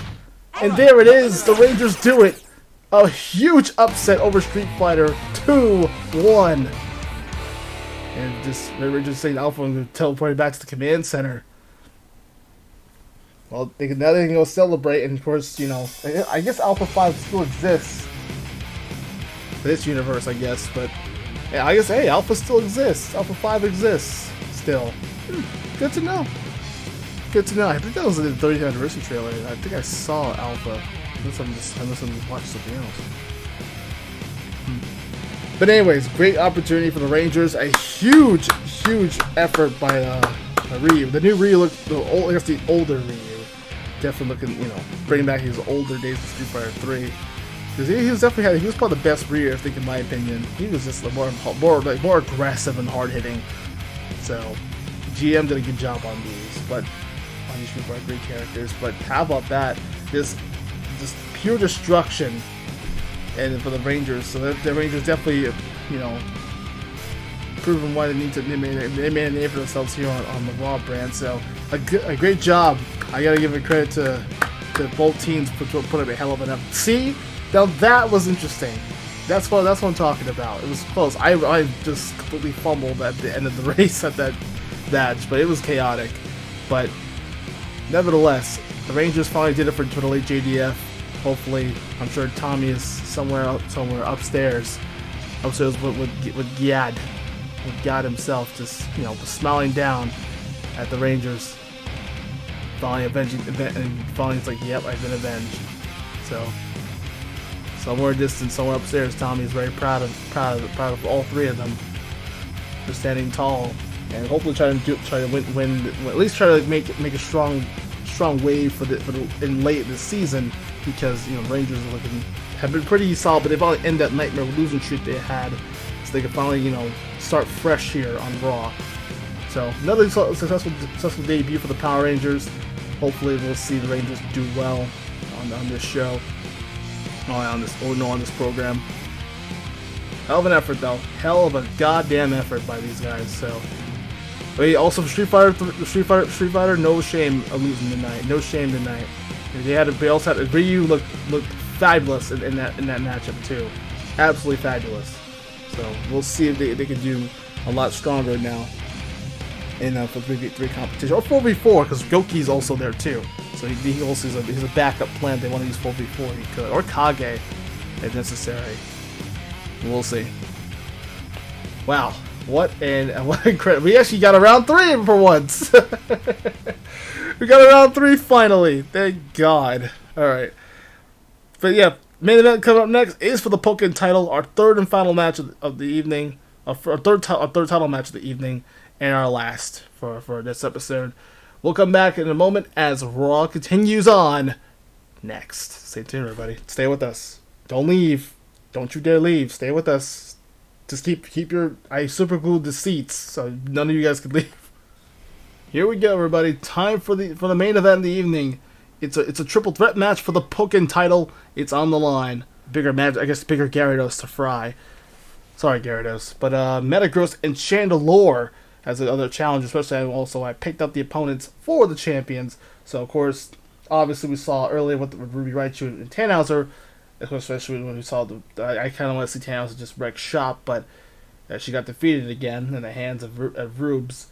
And there it is. The Rangers do it. A huge upset over Street Fighter 2-1. And just, we're just saying Alpha and teleporting back to the command center. Well, now they can go celebrate, and of course, you know, I guess Alpha 5 still exists. This universe, I guess, but yeah, I guess, hey, Alpha still exists. Alpha 5 exists still. Good to know. Good to know. I think that was the 30th anniversary trailer. I think I saw Alpha. Unless I'm watching something else. But anyways, great opportunity for the Rangers. A huge effort by Ryu. The new Ryu looked, I guess the older Ryu. Definitely looking, you know, bringing back his older days of Street Fighter 3. Because he was definitely, he was probably the best Ryu, I think, in my opinion. He was just more aggressive and hard hitting. So, GM did a good job on these, but on these Street Fighter 3 characters. But how about that? Just pure destruction, and for the Rangers. So that the Rangers definitely, you know, proving why they made a name for themselves here on the Raw brand. So a great job. I gotta give it credit to both teams for putting up a hell of an effort. See, now that was interesting. That's what I'm talking about. It was close. I just completely fumbled at the end of the race at that match, but it was chaotic. But nevertheless, the Rangers finally did it for the late JDF. Hopefully, I'm sure Tommy is somewhere upstairs with Gad himself, just, you know, smiling down at the Rangers. Finally and finally it's like, yep, I've been avenged. So somewhere distant, somewhere upstairs, Tommy is very proud of all three of them for standing tall, and hopefully try to win at least try to make a strong wave in late this season, because, you know, Rangers have been pretty solid, but they've finally ended that nightmare losing streak they had, so they can finally, you know, start fresh here on Raw. So another successful debut for the Power Rangers. Hopefully we'll see the Rangers do well on this show, on this program. Hell of an effort though, hell of a goddamn effort by these guys. So. But also for Street Fighter, no shame of losing tonight. No shame tonight. They also had Ryu looked fabulous in that matchup too, absolutely fabulous. So we'll see if they can do a lot stronger now in for 3v3 competition, or 4v4, because Goki's also there too. So he also he's a backup plan. If they want to use 4v4, he could, or Kage if necessary. We'll see. Wow. What incredible. We actually got a round 3 for once. We got a round 3 finally. Thank God. Alright. But yeah, main event coming up next is for the Pokken title, our third and final match of the evening. Our third title match of the evening, and our last for this episode. We'll come back in a moment as Raw continues on next. Stay tuned, everybody. Stay with us. Don't leave. Don't you dare leave. Stay with us. Just keep your... I super glued the seats so none of you guys could leave. Here we go, everybody. Time for the main event of the evening. It's a triple threat match for the Pokken title. It's on the line. Bigger match, I guess. Bigger Gyarados to fry. Sorry, Gyarados, but Metagross and Chandelure as another challenge. Especially also I picked up the opponents for the champions. So of course, obviously we saw earlier with Ruby Raichu and Tannhauser. Especially when we saw I kind of want to see Tannhauser just wreck shop, but she got defeated again in the hands of Rubes.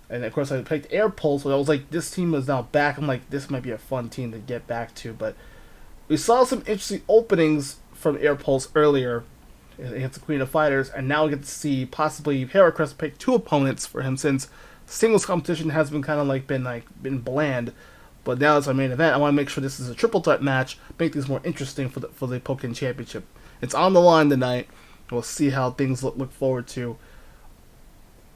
And of course I picked Air Pulse, so I was like, this team is now back. I'm like, this might be a fun team to get back to. But we saw some interesting openings from Air Pulse earlier against the Queen of Fighters, and now we get to see possibly Heracross pick 2 opponents for him, since singles competition has been kind of been bland. But now it's our main event. I want to make sure this is a triple threat match, make things more interesting for the Pokken Championship. It's on the line tonight. We'll see how things look forward to.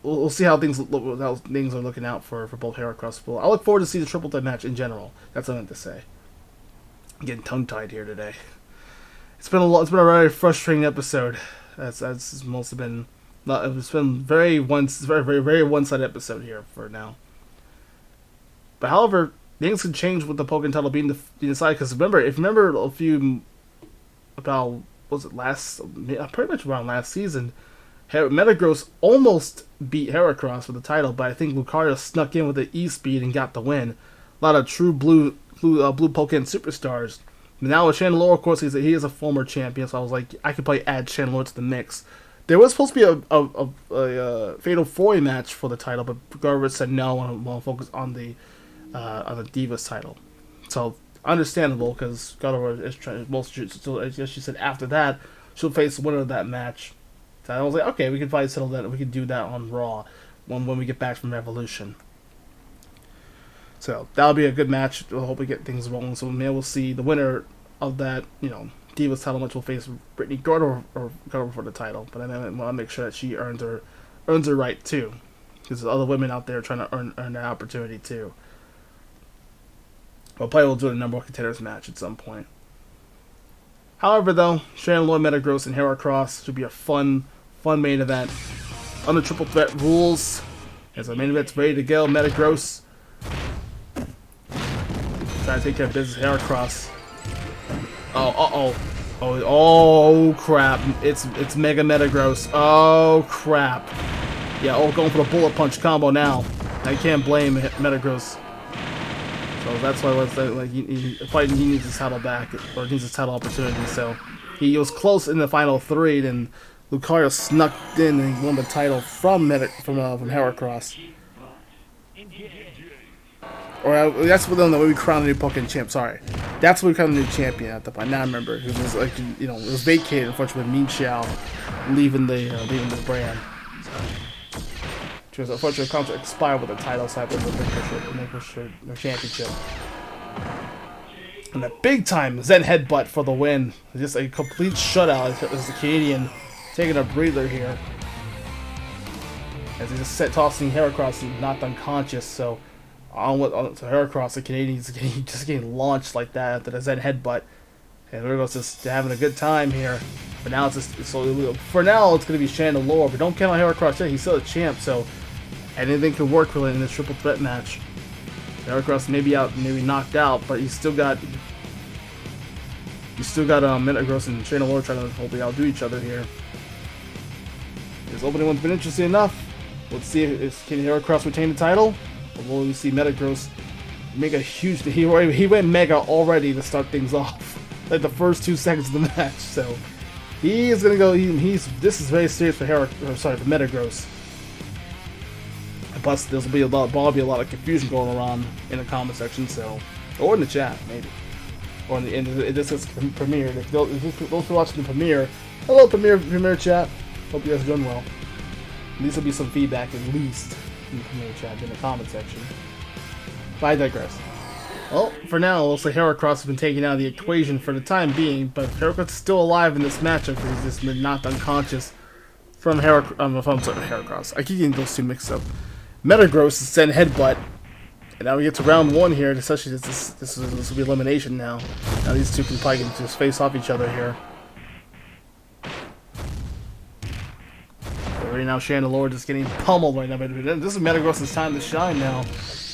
We'll see how things are looking out for both Heracross. I look forward to see the triple threat match in general. That's what I meant to say. I'm getting tongue tied here today. It's been a very frustrating episode. That's mostly been. It's been very one-sided episode here for now. But however, things can change with the Pokken title being decided. Because if you remember a few about pretty much around last season, Metagross almost beat Heracross for the title, but I think Lucario snuck in with the E speed and got the win. A lot of true blue Pokken superstars Now with Chandelure, of course, he is a former champion, so I was like, I could probably add Chandelure to the mix. There was supposed to be a Fatal 4 match for the title, but Garber said no, I want to focus on the Divas title. So understandable, because Garber is trying. Still, I guess she said after that she'll face the winner of that match. So I was like, okay, we can probably settle that. We can do that on Raw when we get back from Revolution. So that'll be a good match. We'll hope we get things rolling. So maybe we'll see the winner of that, Divas title match will face Brittany Gardner or Gardner for the title. But I want to make sure that she earns her right too, because there's other women out there trying to earn that opportunity too. Well, probably we'll do a number one contenders match at some point. However, though, Chandelure, Metagross, and Heracross should be a fun main event. Under triple threat rules, as the main event's ready to go. Metagross trying to take care of business. Heracross. Oh crap! It's Mega Metagross. Oh crap! Yeah, going for the bullet punch combo now. I can't blame Metagross. So that's why I was like, he needs his title back, or needs his title opportunity. So he was close in the final 3, then Lucario snuck in and won the title from Heracross. Or that's the way we crowned a new Pokken champ. Sorry, that's when we crowned a new champion at the point. Now I remember it was like it was vacated, unfortunately, with Min Xiao leaving the brand. Which was unfortunately contract expired with the title, so I had to relinquish their championship. And a big time Zen headbutt for the win. Just a complete shutout as the Canadian taking a breather here. As he just tossing Heracross and knocked unconscious. So Heracross, the Canadian's just getting launched like that after the Zen headbutt. And Heracross just having a good time here. But now it's just for now it's gonna be Chandelure, but don't count on Heracross yet. He's still a champ, so anything can work really in this triple threat match. Heracross may be out, maybe knocked out, but he's still got Metagross and Chandelure trying to hopefully outdo each other here. This opening one's been interesting enough. Let's see if can Heracross retain the title, or will we see Metagross make a huge? He went Mega already to start things off, like the first 2 seconds of the match. So he is gonna go. This is very serious for for Metagross. Plus, there'll be a lot of confusion going around in the comment section, or in the chat maybe, or this is premiere. If those who are watching the premiere, hello premiere chat. Hope you guys are doing well. At least there'll be some feedback at least in the premiere chat in the comment section. But I digress. Well, for now, it looks like Heracross has been taken out of the equation for the time being, but Heracross is still alive in this matchup because he's just been knocked unconscious from Heracross. I keep getting those two mixed up. Metagross is sent headbutt, and now we get to round 1 here. Essentially, this will be elimination now. Now these two can probably just face off each other here. So right now, Chandelure just getting pummeled right now. This is Metagross' time to shine now.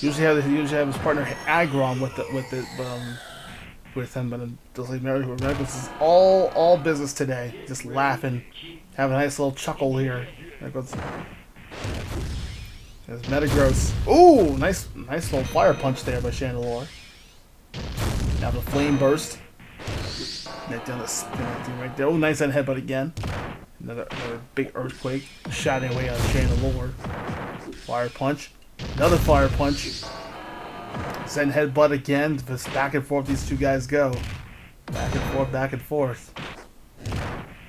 Usually have his partner Agron with him, but it looks like Metagross is all business today. Just laughing, having a nice little chuckle here. There's Metagross. Ooh, nice little fire punch there by Chandelure. Now the flame burst. Right there. Oh, nice end headbutt again. Another big earthquake shouting away on Chandelure. Fire punch. Another fire punch. Send headbutt again. Just back and forth these two guys go. Back and forth.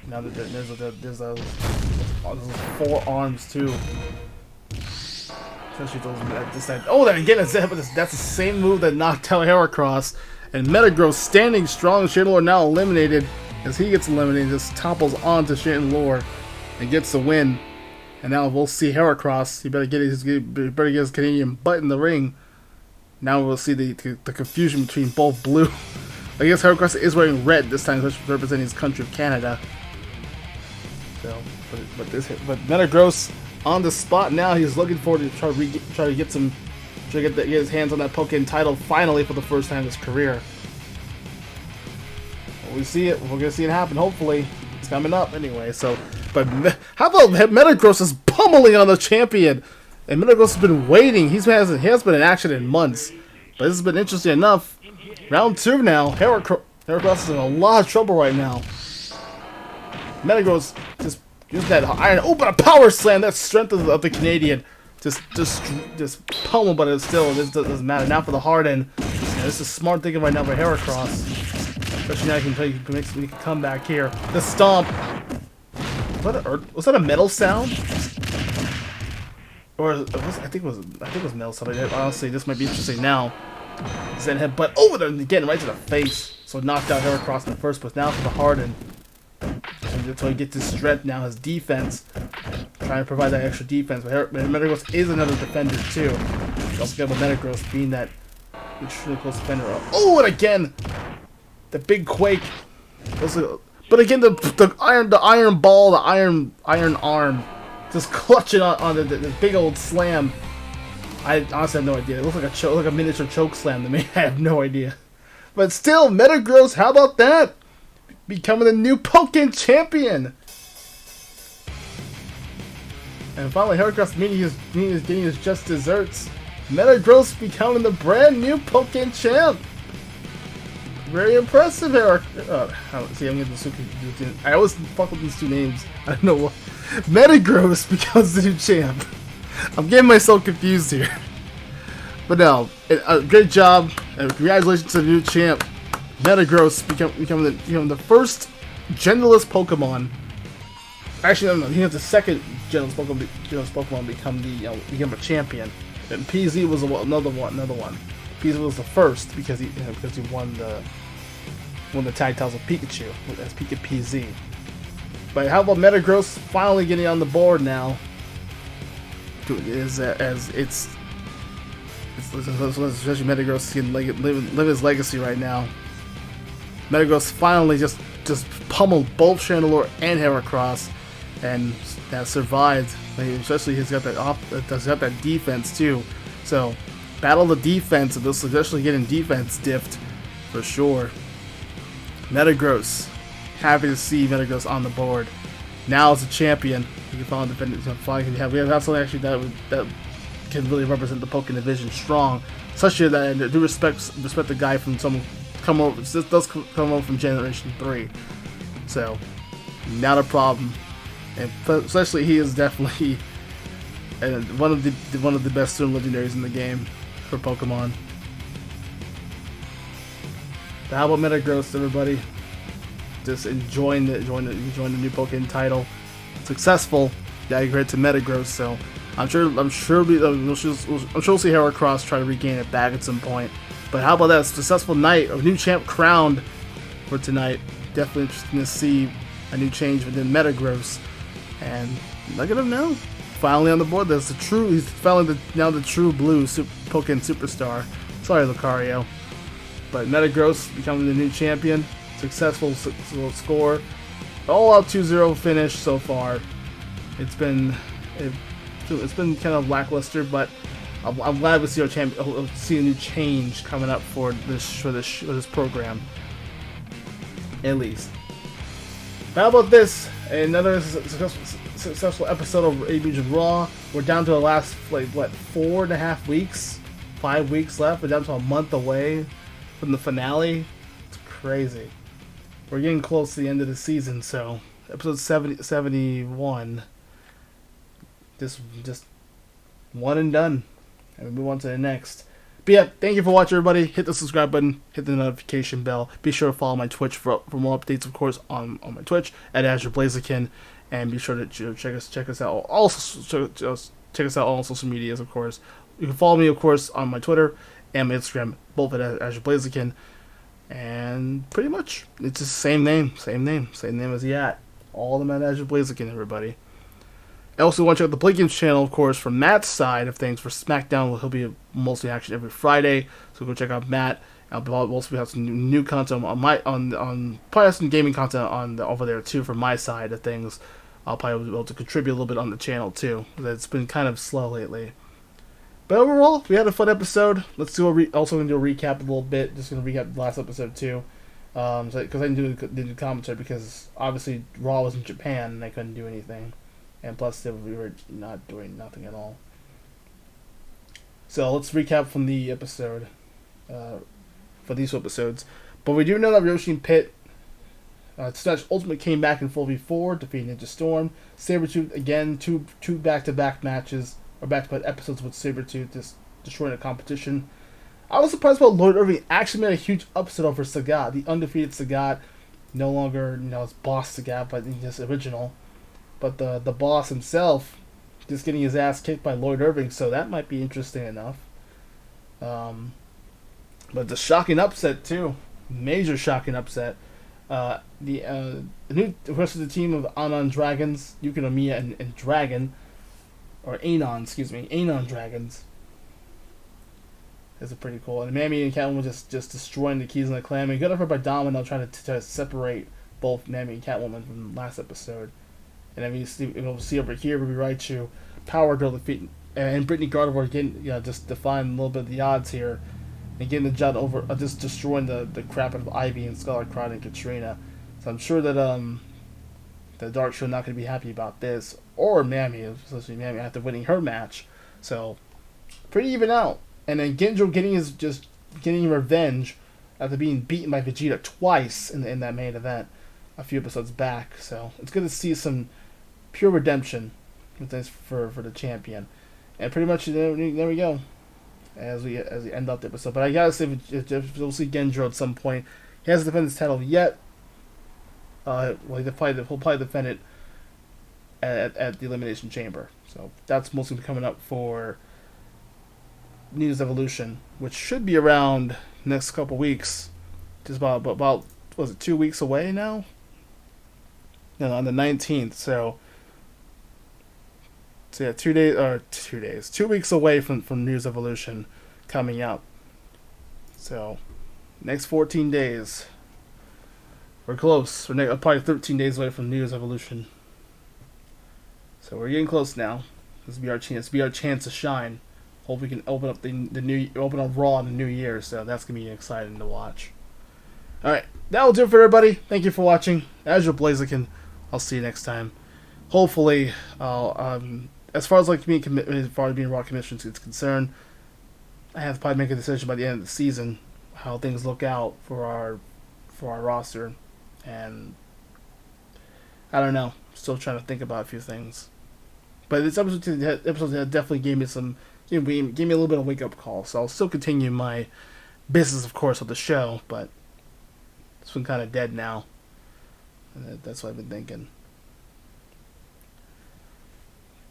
Now there's 4 arms too. That's the same move that knocked out Heracross. And Metagross standing strong. Chandelure now eliminated. As he gets eliminated, just topples onto Chandelure and gets the win. And now we'll see Heracross. He better get his Canadian butt in the ring. Now we'll see the confusion between both blue. I guess Heracross is wearing red this time, representing his country of Canada. So, but Metagross on the spot now. He's looking forward to try to get his hands on that Pokken title finally for the first time in his career. Well, we see it. We're gonna see it happen. Hopefully, it's coming up anyway. So, but how about Metagross is pummeling on the champion? And Metagross has been waiting. He hasn't been in action in months. But this has been interesting enough. Round 2 now. Heracross is in a lot of trouble right now. Metagross just use that iron. Oh, but a power slam! That strength of the Canadian. Just pummel, but it still doesn't matter. Now for the hard end. Yeah, this is smart thinking right now by Heracross. Especially now he can come back here. The stomp. Was that a metal sound? Or I think it was metal sound. Honestly, this might be interesting now. Zen headbutt. Oh, again right to the face. So knocked out Heracross in the first place. Now for the hard end. Until he gets his strength now, his defense. Trying to provide that extra defense. But Metagross is another defender too. You also got Metagross being that extremely close defender. Oh, and again! The big quake. But again, the iron ball, the iron arm. Just clutching on the big old slam. I honestly have no idea. It looks like a miniature choke slam to me. I have no idea. But still, Metagross, how about that? Becoming the new Pokken champion. And finally, Heracross getting his just desserts. Metagross becoming the brand new Pokken champ. Very impressive, see, I'm getting so confused. I always fuck with these two names. I don't know what. Metagross becomes the new champ. I'm getting myself confused here. But no, great job. And congratulations to the new champ. Metagross becoming the first genderless Pokemon. Actually, no, he has the second genderless Pokemon become a champion. And PZ was another one. PZ was the first because he won the tag titles with Pikachu as Pika-PZ. But how about Metagross finally getting on the board now? Especially Metagross can live his legacy right now. Metagross finally just pummeled both Chandelure and Heracross, and that survived. Especially he's got that defense too. So battle the defense, and this especially getting defense diffed for sure. Metagross, happy to see Metagross on the board. Now as a champion, you can finally defend it. We have something actually that can really represent the Pokken division strong. Especially that I do respect the guy from does come over from Generation 3. So not a problem. And especially he is definitely one of the best swim legendaries in the game for Pokemon. But how about Metagross, everybody? Just enjoying the new Pokken title. Successful. Yeah, great to Metagross. So I'm sure we'll see Heracross try to regain it back at some point. But how about that successful night of new champ crowned for tonight? Definitely interesting to see a new change within Metagross. And look at him now, finally on the board. He's finally now the true blue Pokken superstar. Sorry, Lucario. But Metagross becoming the new champion. Successful score. All out 2-0 finish so far. It's been kind of lackluster, but I'm glad we see see a new change coming up for this program. At least. How about this? Another successful episode of Mugen RAW. We're down to the last 4.5 weeks, 5 weeks left. We're down to a month away from the finale. It's crazy. We're getting close to the end of the season, so episode 71. Just one and done. And we move on to the next. But yeah, thank you for watching, everybody. Hit the subscribe button, hit the notification bell. Be sure to follow my Twitch for more updates, of course, on my Twitch at AzureBlaziken. And be sure to check us out. Also, check us out on all social medias, of course. You can follow me, of course, on my Twitter and my Instagram, both at AzureBlaziken. And pretty much, it's the same name as the at. All of them at AzureBlaziken, everybody. I also want to check out the Blaziken's channel, of course, from Matt's side of things for SmackDown. He'll be mostly action every Friday, so go check out Matt. I'll also have some new content on probably have some gaming content over there too from my side of things. I'll probably be able to contribute a little bit on the channel too. It's been kind of slow lately. But overall, we had a fun episode. Let's do also going to do a recap a little bit. Just going to recap the last episode too, because I didn't do the commentary because obviously Raw was in Japan and I couldn't do anything, and plus we were not doing nothing at all. So let's recap from the episode, for these episodes. But we do know that Roshi and Pit, Snatch Ultimate came back in full V4, defeating Ninja Storm. Sabretooth, again, two back-to-back matches, or back-to-back episodes with Sabretooth, just destroying the competition. I was surprised about Lloyd Irving actually made a huge upset over Sagat. The undefeated Sagat, no longer, his boss Sagat, but his original. But the boss himself, just getting his ass kicked by Lloyd Irving, so that might be interesting enough. But the shocking upset, too. Major shocking upset. The rest of the team of Anon Dragons, Yukinomiya and Dragon, or Anon, Anon Dragons. That's pretty cool. And Mammy and Catwoman just destroying the keys in the clan. We got over by Domino trying to separate both Mammy and Catwoman from last episode. And then we'll see over here, Ruby Raichu, Power Girl defeat, and Brittany Gardevoir again, just defying a little bit of the odds here. And getting the job over, just destroying the crap out of Ivy and Scarlet Crowd and Katrina. So I'm sure that the Dark Show not going to be happy about this, or Mammy, especially Mammy after winning her match. So pretty even out. And then Genjo getting revenge after being beaten by Vegeta twice in that main event a few episodes back. So it's good to see some pure redemption with this for the champion. And pretty much there we go. As we end up the episode. But I gotta say, if we'll see Genjo at some point. He hasn't defended his title yet. He'll probably defend it at the Elimination Chamber. So that's mostly coming up for News Evolution, which should be around next couple weeks. Just about was it 2 weeks away now? No, on the 19th. So yeah, 2 days, 2 weeks away from News Evolution coming out. So next 14 days. We're close. We're probably 13 days away from News Evolution. So we're getting close now. This will be our chance. Be our chance to shine. Hope we can open up open up Raw in the new year. So that's gonna be exciting to watch. All right, that will do it for everybody. Thank you for watching. AzureBlaziken. I'll see you next time. Hopefully, as far as being Raw commissions is concerned, I have to probably make a decision by the end of the season how things look out for our roster, and I don't know. Still trying to think about a few things. But this episode definitely gave me gave me a little bit of wake up call. So I'll still continue my business, of course, with the show, but it's been kind of dead now. That's what I've been thinking.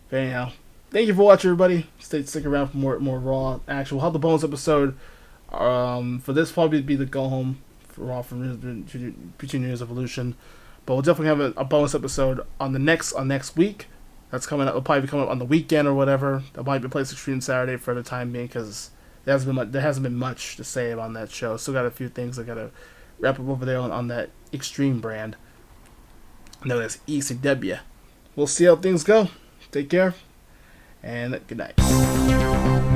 But anyhow, thank you for watching, everybody. Stick around for more Raw action. We'll have the bonus episode. For this, probably be the go home for Raw from Future News Evolution. But we'll definitely have a bonus episode on next week. That's coming up. It'll probably be coming up on the weekend or whatever. That might be PlayStation Stream Saturday for the time being, because there hasn't been much to say on that show. Still got a few things I gotta wrap up over there on that Extreme brand known as ECW. We'll see how things go. Take care, and good night.